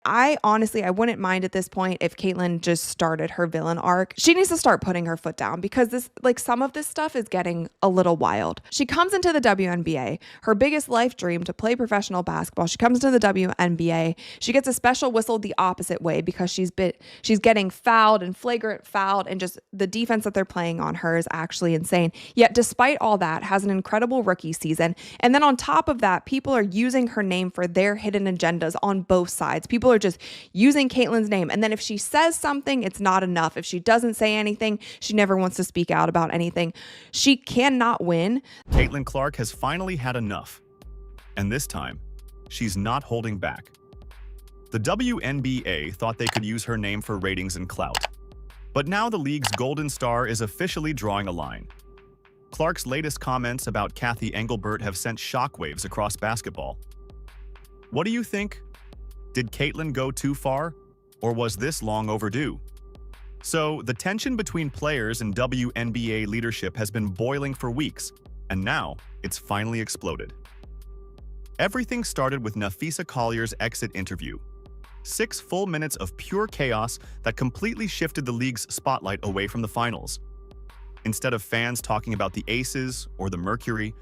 I wouldn't mind at this point if Caitlyn just started her villain arc. She needs to start putting her foot down because some of this stuff is getting a little wild. She comes into the WNBA, her biggest life dream to play professional basketball. She comes into the WNBA. She gets a special whistle the opposite way because she's getting fouled and flagrant fouled, and just the defense that they're playing on her is actually insane. Yet despite all that, has an incredible rookie season. And then on top of that, people are using her name for their hidden agendas on both sides. People are just using Caitlyn's name. And then if she says something, it's not enough. If she doesn't say anything, she never wants to speak out about anything. She cannot win. Caitlyn Clark has finally had enough. And this time, she's not holding back. The WNBA thought they could use her name for ratings and clout. But now the league's golden star is officially drawing a line. Clark's latest comments about Cathy Engelbert have sent shockwaves across basketball. What do you think? Did Caitlyn go too far, or was this long overdue? So, the tension between players and WNBA leadership has been boiling for weeks, and now it's finally exploded. Everything started with Napheesa Collier's exit interview. 6 full minutes of pure chaos that completely shifted the league's spotlight away from the finals. Instead of fans talking about the Aces or the Mercury,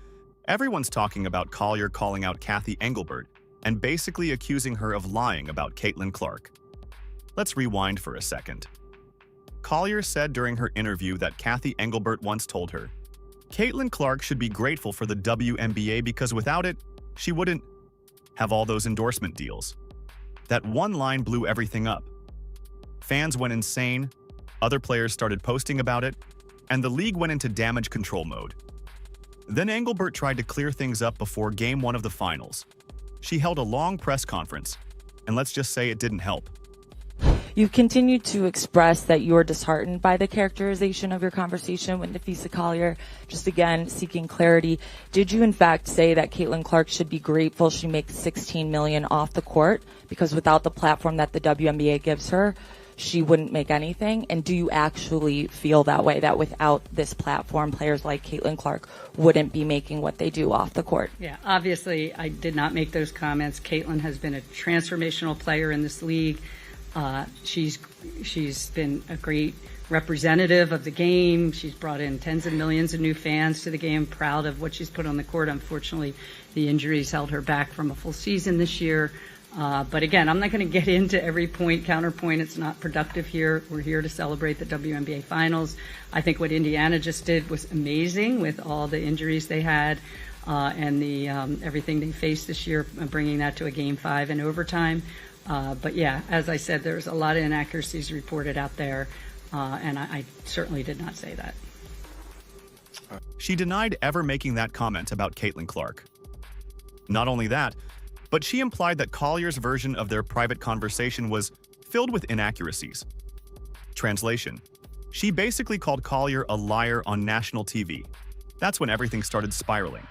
everyone's talking about Collier calling out Cathy Engelbert and basically accusing her of lying about Caitlyn Clark. Let's rewind for a second. Collier said during her interview that Cathy Engelbert once told her, Caitlyn Clark should be grateful for the WNBA because without it, she wouldn't have all those endorsement deals. That one line blew everything up. Fans went insane, other players started posting about it, and the league went into damage control mode. Then Engelbert tried to clear things up before Game 1 of the finals. She held a long press conference, and let's just say it didn't help. You've continued to express that you are disheartened by the characterization of your conversation with Napheesa Collier. Just again, seeking clarity. Did you in fact say that Caitlyn Clark should be grateful she makes $16 million off the court because without the platform that the WNBA gives her, she wouldn't make anything? And do you actually feel that way, that without this platform, players like Caitlyn Clark wouldn't be making what they do off the court? Yeah, obviously I did not make those comments. Caitlyn has been a transformational player in this league. She's been a great representative of the game. She's brought in tens of millions of new fans to the game, proud of what she's put on the court. Unfortunately, the injuries held her back from a full season this year. But again, I'm not going to get into every point, counterpoint. It's not productive here. We're here to celebrate the WNBA finals. I think what Indiana just did was amazing with all the injuries they had and the everything they faced this year, bringing that to a Game 5 in overtime. But yeah, as I said, there's a lot of inaccuracies reported out there, and I certainly did not say that. She denied ever making that comment about Caitlyn Clark. Not only that, but she implied that Collier's version of their private conversation was filled with inaccuracies. Translation: she basically called Collier a liar on national TV. That's when everything started spiraling.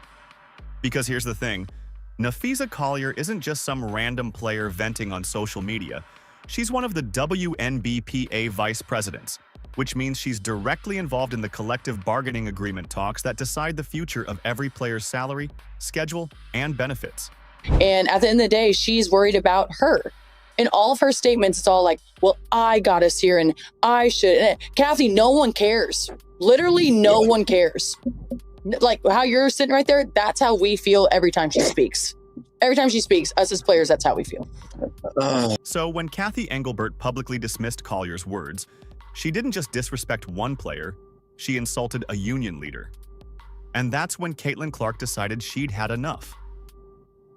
Because here's the thing, Napheesa Collier isn't just some random player venting on social media. She's one of the WNBPA vice presidents, which means she's directly involved in the collective bargaining agreement talks that decide the future of every player's salary, schedule, and benefits. And at the end of the day, she's worried about her. In all of her statements, it's all like, well, I got us here and I should. Cathy, no one cares. Literally, no one cares. Like how you're sitting right there, that's how we feel every time she speaks. Every time she speaks, us as players, that's how we feel. So when Cathy Engelbert publicly dismissed Collier's words, she didn't just disrespect one player, she insulted a union leader. And that's when Caitlyn Clark decided she'd had enough.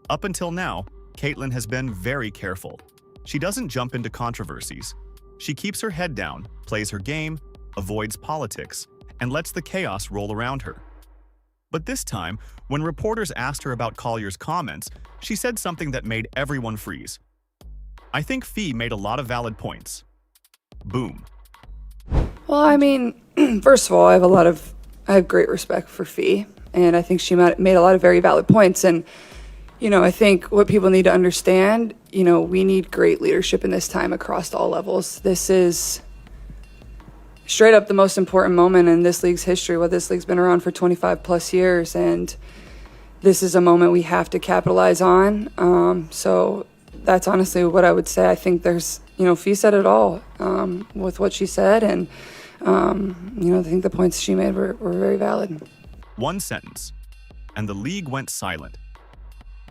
Up until now, Caitlyn has been very careful. She doesn't jump into controversies. She keeps her head down, plays her game, avoids politics, and lets the chaos roll around her. But this time, when reporters asked her about Collier's comments, she said something that made everyone freeze. I think Fee made a lot of valid points. Boom. Well, I mean, first of all, I have great respect for Fee, and I think she made a lot of very valid points. And, you know, I think what people need to understand, you know, we need great leadership in this time across all levels. This is straight up the most important moment in this league's history. Well, this league's been around for 25 plus years, and this is a moment we have to capitalize on. So that's honestly what I would say. I think there's, Fee said it all with what she said, and, I think the points she made were very valid. One sentence, and the league went silent.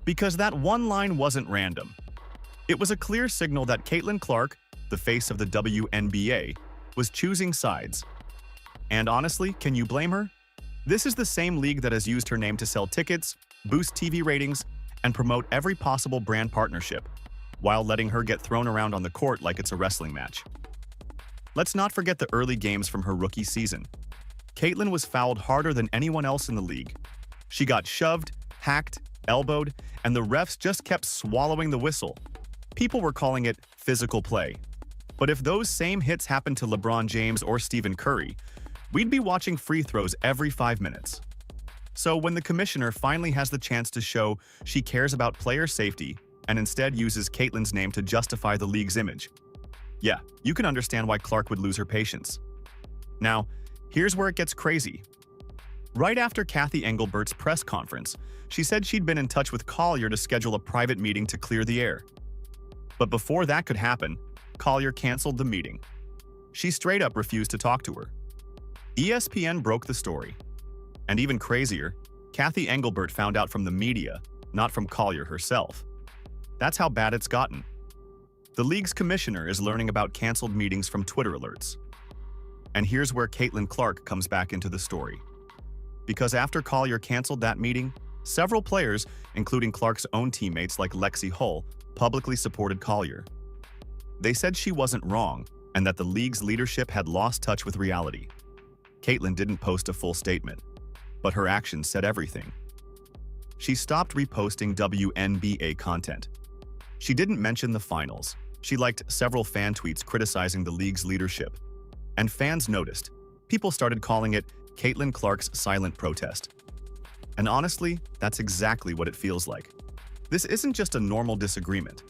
Because that one line wasn't random. It was a clear signal that Caitlin Clark, the face of the WNBA, was choosing sides. And honestly, can you blame her? This is the same league that has used her name to sell tickets, boost TV ratings, and promote every possible brand partnership, while letting her get thrown around on the court like it's a wrestling match. Let's not forget the early games from her rookie season. Caitlin was fouled harder than anyone else in the league. She got shoved, hacked, elbowed, and the refs just kept swallowing the whistle. People were calling it physical play. But if those same hits happened to LeBron James or Stephen Curry, we'd be watching free throws every 5 minutes. So when the commissioner finally has the chance to show she cares about player safety and instead uses Caitlin's name to justify the league's image, yeah, you can understand why Clark would lose her patience. Now, here's where it gets crazy. Right after Cathy Engelbert's press conference, she said she'd been in touch with Collier to schedule a private meeting to clear the air. But before that could happen, Collier canceled the meeting. She straight up refused to talk to her. ESPN broke the story. And even crazier, Cathy Engelbert found out from the media, not from Collier herself. That's how bad it's gotten. The league's commissioner is learning about canceled meetings from Twitter alerts. And here's where Caitlin Clark comes back into the story. Because after Collier canceled that meeting, several players, including Clark's own teammates like Lexi Hull, publicly supported Collier. They said she wasn't wrong and that the league's leadership had lost touch with reality. Caitlin didn't post a full statement, but her actions said everything. She stopped reposting WNBA content. She didn't mention the finals. She liked several fan tweets criticizing the league's leadership. And fans noticed. People started calling it Caitlin Clark's silent protest. And honestly, that's exactly what it feels like. This isn't just a normal disagreement.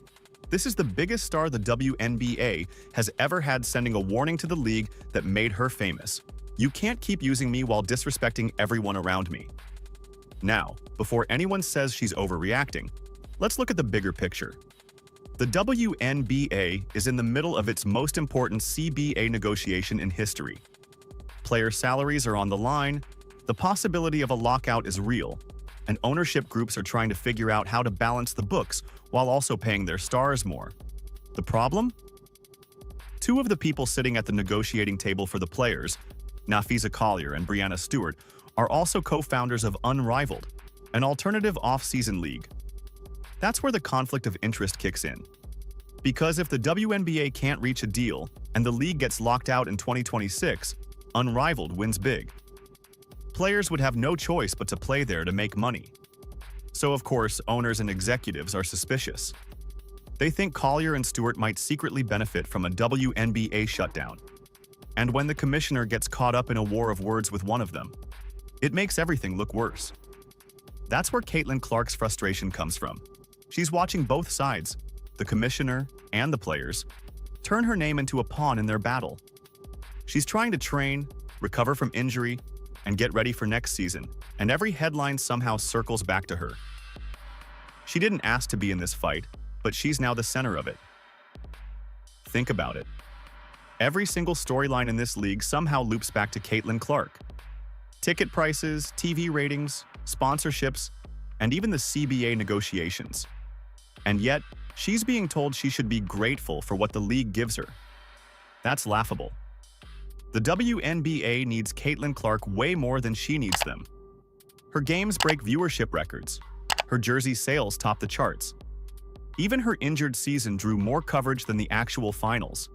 This is the biggest star the WNBA has ever had sending a warning to the league that made her famous. You can't keep using me while disrespecting everyone around me. Now, before anyone says she's overreacting, let's look at the bigger picture. The WNBA is in the middle of its most important CBA negotiation in history. Player salaries are on the line, the possibility of a lockout is real, and ownership groups are trying to figure out how to balance the books while also paying their stars more. The problem? Two of the people sitting at the negotiating table for the players, Nafisa Collier and Breanna Stewart, are also co-founders of Unrivaled, an alternative off-season league. That's where the conflict of interest kicks in. Because if the WNBA can't reach a deal and the league gets locked out in 2026, Unrivaled wins big. Players would have no choice but to play there to make money. So of course, owners and executives are suspicious. They think Collier and Stewart might secretly benefit from a WNBA shutdown. And when the commissioner gets caught up in a war of words with one of them, it makes everything look worse. That's where Caitlin Clark's frustration comes from. She's watching both sides, the commissioner and the players, turn her name into a pawn in their battle. She's trying to train, recover from injury, and get ready for next season, and every headline somehow circles back to her. She didn't ask to be in this fight, but she's now the center of it. Think about it. Every single storyline in this league somehow loops back to Caitlin Clark. Ticket prices, TV ratings, sponsorships, and even the CBA negotiations. And yet, she's being told she should be grateful for what the league gives her. That's laughable. The WNBA needs Caitlin Clark way more than she needs them. Her games break viewership records. Her jersey sales top the charts. Even her injured season drew more coverage than the actual finals.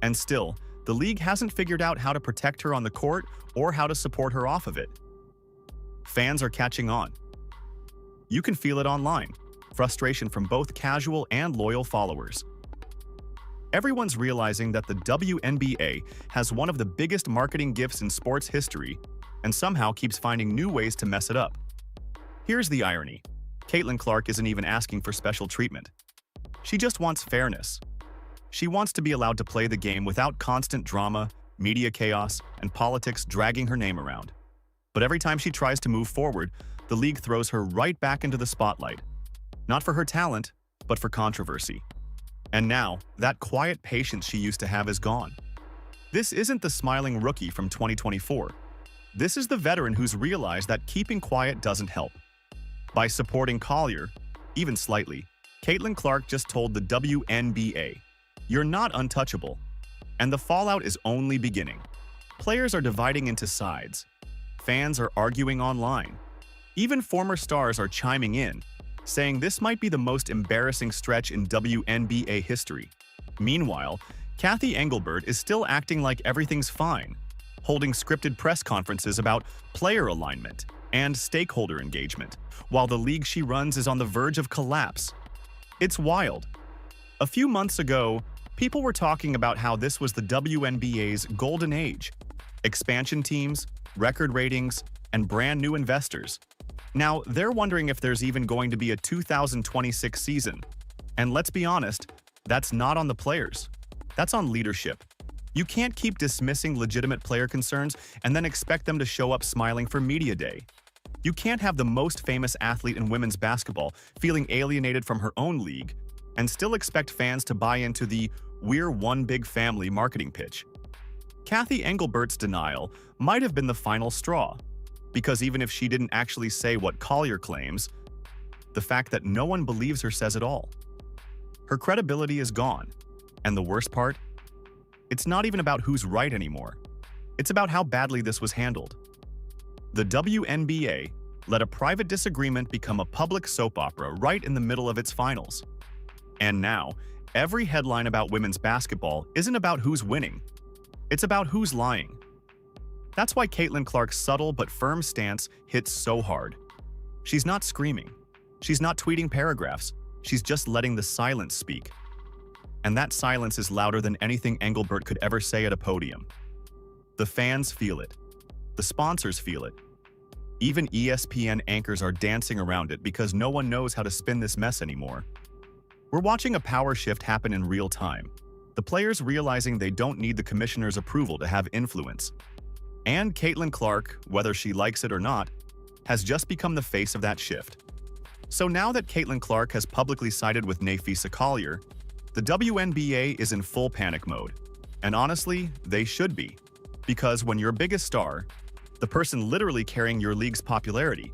And still, the league hasn't figured out how to protect her on the court or how to support her off of it. Fans are catching on. You can feel it online. Frustration from both casual and loyal followers. Everyone's realizing that the WNBA has one of the biggest marketing gifts in sports history and somehow keeps finding new ways to mess it up. Here's the irony. Caitlin Clark isn't even asking for special treatment. She just wants fairness. She wants to be allowed to play the game without constant drama, media chaos, and politics dragging her name around. But every time she tries to move forward, the league throws her right back into the spotlight. Not for her talent, but for controversy. And now, that quiet patience she used to have is gone. This isn't the smiling rookie from 2024. This is the veteran who's realized that keeping quiet doesn't help. By supporting Collier, even slightly, Caitlin Clark just told the WNBA, "You're not untouchable." And the fallout is only beginning. Players are dividing into sides. Fans are arguing online. Even former stars are chiming in, saying this might be the most embarrassing stretch in WNBA history. Meanwhile, Cathy Engelbert is still acting like everything's fine, holding scripted press conferences about player alignment and stakeholder engagement, while the league she runs is on the verge of collapse. It's wild. A few months ago, people were talking about how this was the WNBA's golden age. Expansion teams, record ratings, and brand new investors. Now, they're wondering if there's even going to be a 2026 season. And let's be honest, that's not on the players. That's on leadership. You can't keep dismissing legitimate player concerns and then expect them to show up smiling for Media Day. You can't have the most famous athlete in women's basketball feeling alienated from her own league and still expect fans to buy into the "we're one big family" marketing pitch. Cathy Engelbert's denial might have been the final straw, because even if she didn't actually say what Collier claims, the fact that no one believes her says it all. Her credibility is gone, and the worst part? It's not even about who's right anymore. It's about how badly this was handled. The WNBA let a private disagreement become a public soap opera right in the middle of its finals. And now, every headline about women's basketball isn't about who's winning. It's about who's lying. That's why Caitlin Clark's subtle but firm stance hits so hard. She's not screaming. She's not tweeting paragraphs. She's just letting the silence speak. And that silence is louder than anything Engelbert could ever say at a podium. The fans feel it. The sponsors feel it. Even ESPN anchors are dancing around it because no one knows how to spin this mess anymore. We're watching a power shift happen in real time. The players realizing they don't need the commissioner's approval to have influence. And Caitlin Clark, whether she likes it or not, has just become the face of that shift. So now that Caitlin Clark has publicly sided with Napheesa Collier, the WNBA is in full panic mode. And honestly, they should be. Because when your biggest star, the person literally carrying your league's popularity,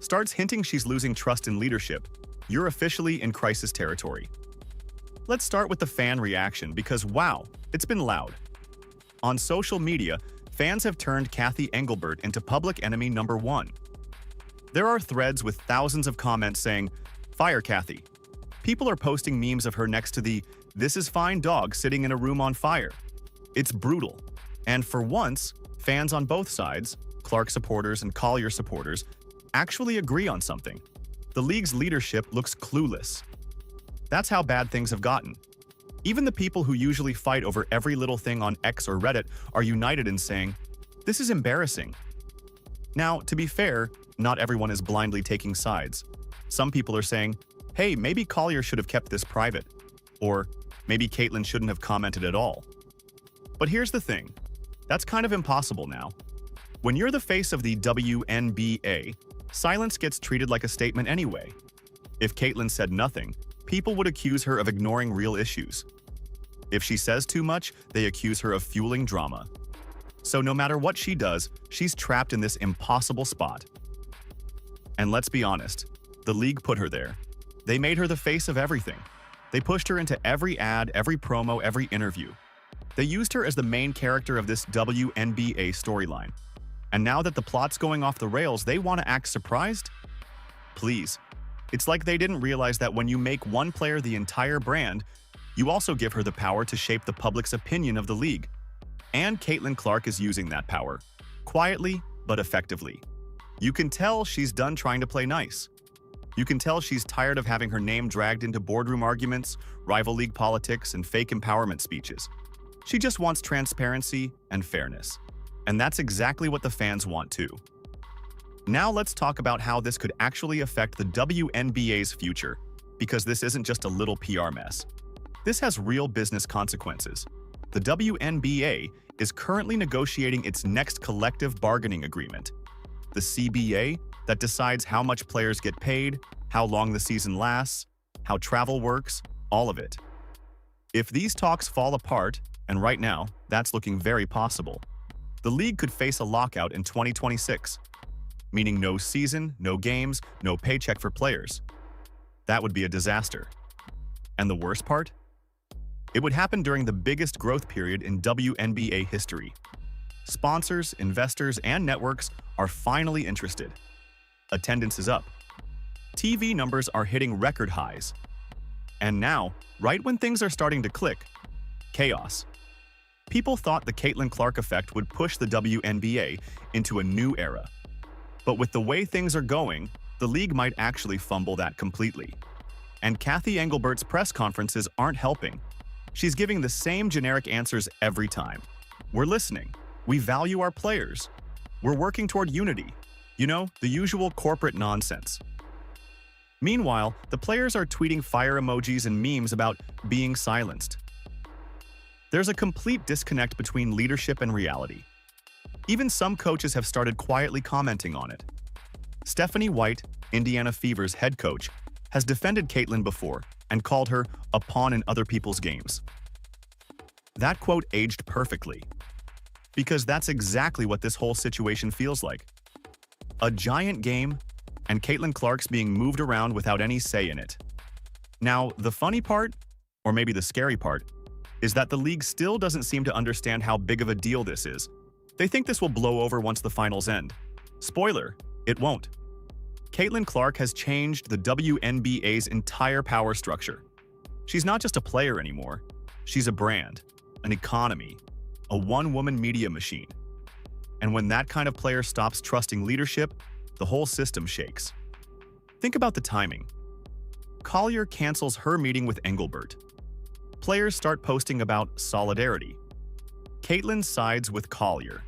starts hinting she's losing trust in leadership, you're officially in crisis territory. Let's start with the fan reaction because wow, it's been loud. On social media, fans have turned Cathy Engelbert into public enemy number one. There are threads with thousands of comments saying, "Fire Cathy." People are posting memes of her next to the "this is fine" dog sitting in a room on fire. It's brutal. And for once, fans on both sides, Clark supporters and Collier supporters, actually agree on something. The league's leadership looks clueless. That's how bad things have gotten. Even the people who usually fight over every little thing on X or Reddit are united in saying, "This is embarrassing." Now, to be fair, not everyone is blindly taking sides. Some people are saying, "Hey, maybe Collier should have kept this private," or "Maybe Caitlin shouldn't have commented at all." But here's the thing. That's kind of impossible now. When you're the face of the WNBA, silence gets treated like a statement anyway. If Caitlin said nothing, people would accuse her of ignoring real issues. If she says too much, they accuse her of fueling drama. So no matter what she does, she's trapped in this impossible spot. And let's be honest, the league put her there. They made her the face of everything. They pushed her into every ad, every promo, every interview. They used her as the main character of this WNBA storyline. And now that the plot's going off the rails, they want to act surprised? Please. It's like they didn't realize that when you make one player the entire brand, you also give her the power to shape the public's opinion of the league. And Caitlin Clark is using that power. Quietly, but effectively. You can tell she's done trying to play nice. You can tell she's tired of having her name dragged into boardroom arguments, rival league politics, and fake empowerment speeches. She just wants transparency and fairness. And that's exactly what the fans want too. Now let's talk about how this could actually affect the WNBA's future, because this isn't just a little PR mess. This has real business consequences. The WNBA is currently negotiating its next collective bargaining agreement, the CBA, that decides how much players get paid, how long the season lasts, how travel works, all of it. If these talks fall apart, and right now, that's looking very possible, the league could face a lockout in 2026, meaning no season, no games, no paycheck for players. That would be a disaster. And the worst part? It would happen during the biggest growth period in WNBA history. Sponsors, investors, and networks are finally interested. Attendance is up. TV numbers are hitting record highs. And now, right when things are starting to click, chaos. People thought the Caitlin Clark effect would push the WNBA into a new era. But with the way things are going, the league might actually fumble that completely. And Cathy Engelbert's press conferences aren't helping. She's giving the same generic answers every time. We're listening. We value our players. We're working toward unity. You know, the usual corporate nonsense. Meanwhile, the players are tweeting fire emojis and memes about being silenced. There's a complete disconnect between leadership and reality. Even some coaches have started quietly commenting on it. Stephanie White, Indiana Fever's head coach, has defended Caitlin before and called her a pawn in other people's games. That quote aged perfectly, because that's exactly what this whole situation feels like. A giant game, and Caitlin Clark's being moved around without any say in it. Now, the funny part, or maybe the scary part, is that the league still doesn't seem to understand how big of a deal this is. They think this will blow over once the finals end. Spoiler, it won't. Caitlin Clark has changed the WNBA's entire power structure. She's not just a player anymore. She's a brand, an economy, a one-woman media machine. And when that kind of player stops trusting leadership, the whole system shakes. Think about the timing. Collier cancels her meeting with Engelbert. Players start posting about solidarity. Caitlin sides with Collier.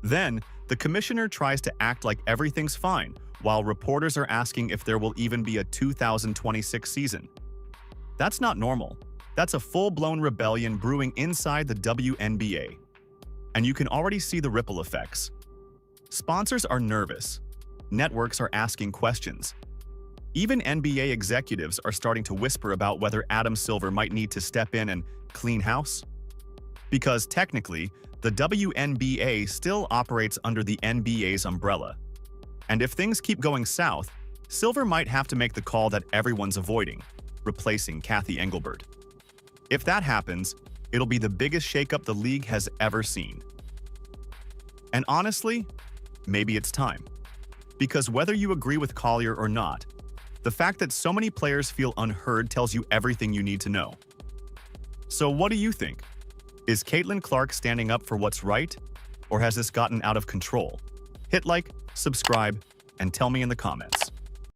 Then, the commissioner tries to act like everything's fine, while reporters are asking if there will even be a 2026 season. That's not normal. That's a full-blown rebellion brewing inside the WNBA. And you can already see the ripple effects. Sponsors are nervous. Networks are asking questions. Even NBA executives are starting to whisper about whether Adam Silver might need to step in and clean house. Because technically, the WNBA still operates under the NBA's umbrella. And if things keep going south, Silver might have to make the call that everyone's avoiding, replacing Cathy Engelbert. If that happens, it'll be the biggest shakeup the league has ever seen. And honestly, maybe it's time. Because whether you agree with Collier or not, the fact that so many players feel unheard tells you everything you need to know. So what do you think? Is Caitlin Clark standing up for what's right, or has this gotten out of control? Hit like, subscribe, and tell me in the comments.